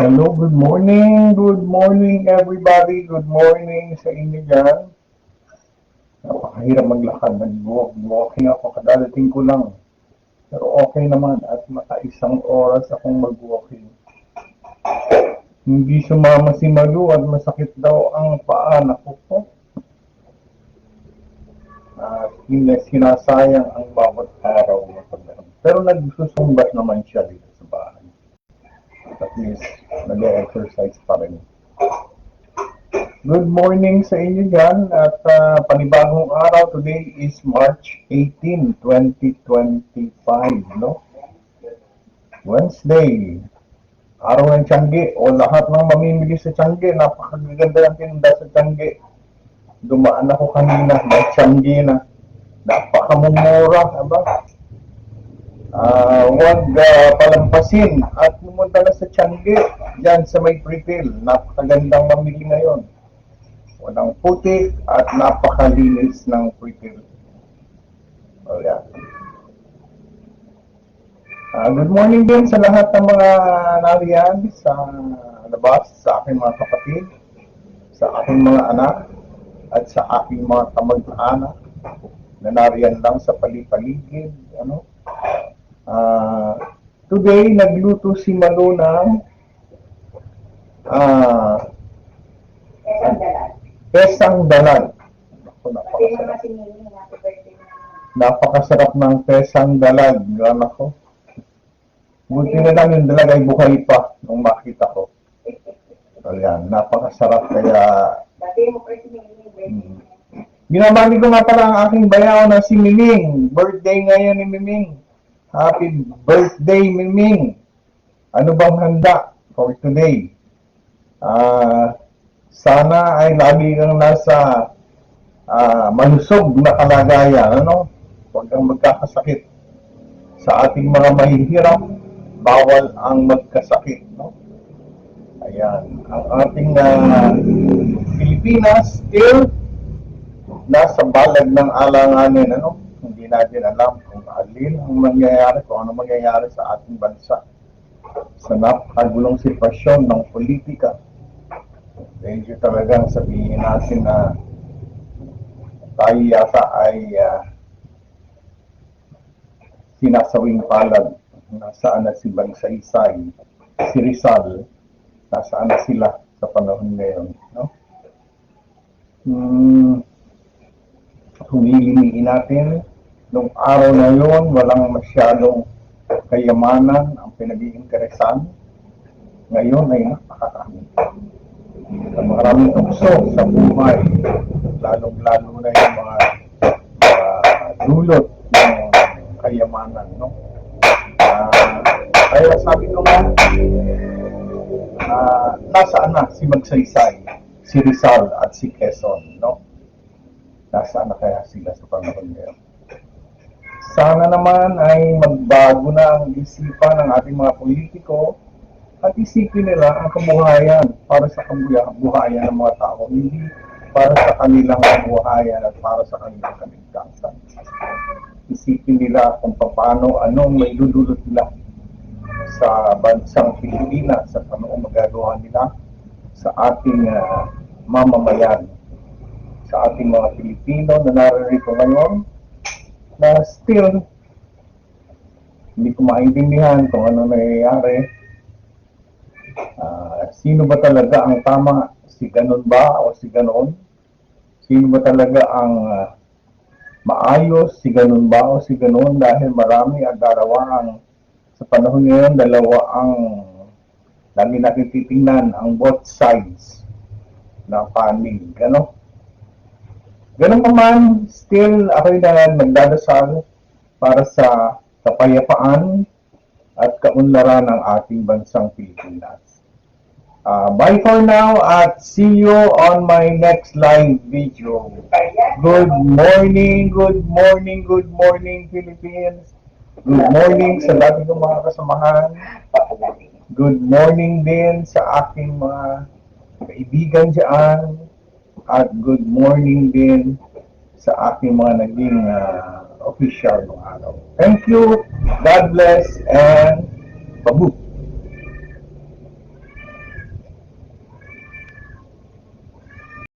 Hello, good morning everybody, good morning sa inyo dyan. Napakahirap maglakad, nag-walking ako, kadadating ko lang. Pero okay naman at maka-isang oras akong mag-walking. Hindi sumama si Malu at masakit daw ang paa, naku po. At sinasayang ang bawat araw na paglalakad. Pero nagsusumbat naman siya dito sa bahay. At least, nag-exercise pa rin. Good morning sa inyo dyan at panibagong araw. Today is March 18, 2025, no? Wednesday. Araw ng Tiangge o lahat ng mamimili sa Tiangge. Napakaganda ng tinda sa Tiangge. Dumaan ako kanina, may Tiangge na. Napakamumura, aba? Huwag palampasin at pumunta na sa Tiangge dyan sa may Pritil. Napakagandang mamili ngayon. Walang putik at napakalinis ng Pritil. Oh, yeah. Good morning din sa lahat ng mga nariyan sa labas, sa aking mga kapatid, sa aking mga anak, at sa aking mga kamag-anak na nariyan lang sa palipaligid. Ano? Today, nagluto si Malu ng pesang dalag. Napakasarap ng pesang dalag. Ako. Buti na lang yung dalag ay buhay pa nung makita ko. Ayan, napakasarap kaya... Binabati ko nga pala ang aking bayaw na si Miming. Birthday ngayon ni Miming. Happy birthday, Miming. Ano bang handa for today? Sana ay lagi kang nasa malusog na kalagayan, ano? Huwag kang magkakasakit. Sa ating mga mahihirap, bawal ang magkasakit, no? Ayan, ang ating Pilipinas still nasa balag ng alanganin, ano? Hindi natin alam kung alin ang mangyayari, kung ano mangyayari sa ating bansa. Sa napakagulong sitwasyon ng politika. Medyo talagang sabihin natin na tayo yata ay sinasawing palad. Nasaan na si Bagsaysay, si Rizal, nasaan na sila sa panahon ngayon, no? Humilimiin natin nung araw na yun, walang masyadong kayamanan ang pinag-iinteresan. Ngayon ay napakarami. Maraming tukso sa buhay, lalong-lalo na yung mga dulot ng kayamanan, no? Kaya sabi ko nga, nasaan na si Magsaysay, si Rizal at si Quezon, no? Nasaan na kaya sila sa panahon ngayon? Sana naman ay magbago na ang isipan ng ating mga politiko at isipin nila ang kabuhayan para sa kabuhayan ng mga tao, hindi para sa kanilang kabuhayan at para sa kanilang kaligtasan. Isipin nila kung paano, anong may dudulot nila sa bansang Pilipinas at anong magagawa nila sa ating mamamayan, sa ating mga Pilipino na naririto ngayon na still hindi ko maintindihan kung ano nangyayari. Sino ba talaga ang tama? Si ganon ba o si ganon? Sino ba talaga ang maayos? Si ganon ba o si ganon? Dahil marami at dalawang sa panahon ngayon, dalawa ang lagi natin titingnan ang both sides ng panig. Ganon naman, still ako'y nagdadasal para sa kapayapaan at kaunlaran ng ating bansang Pilipinas. Bye for now at see you on my next live video. Good morning Philippines. Good morning sa lahat ng mga kasamahan. Good morning din sa aking mga kaibigan dyan. At good morning din sa aking mga naging official ng araw. Thank you, God bless, and babu!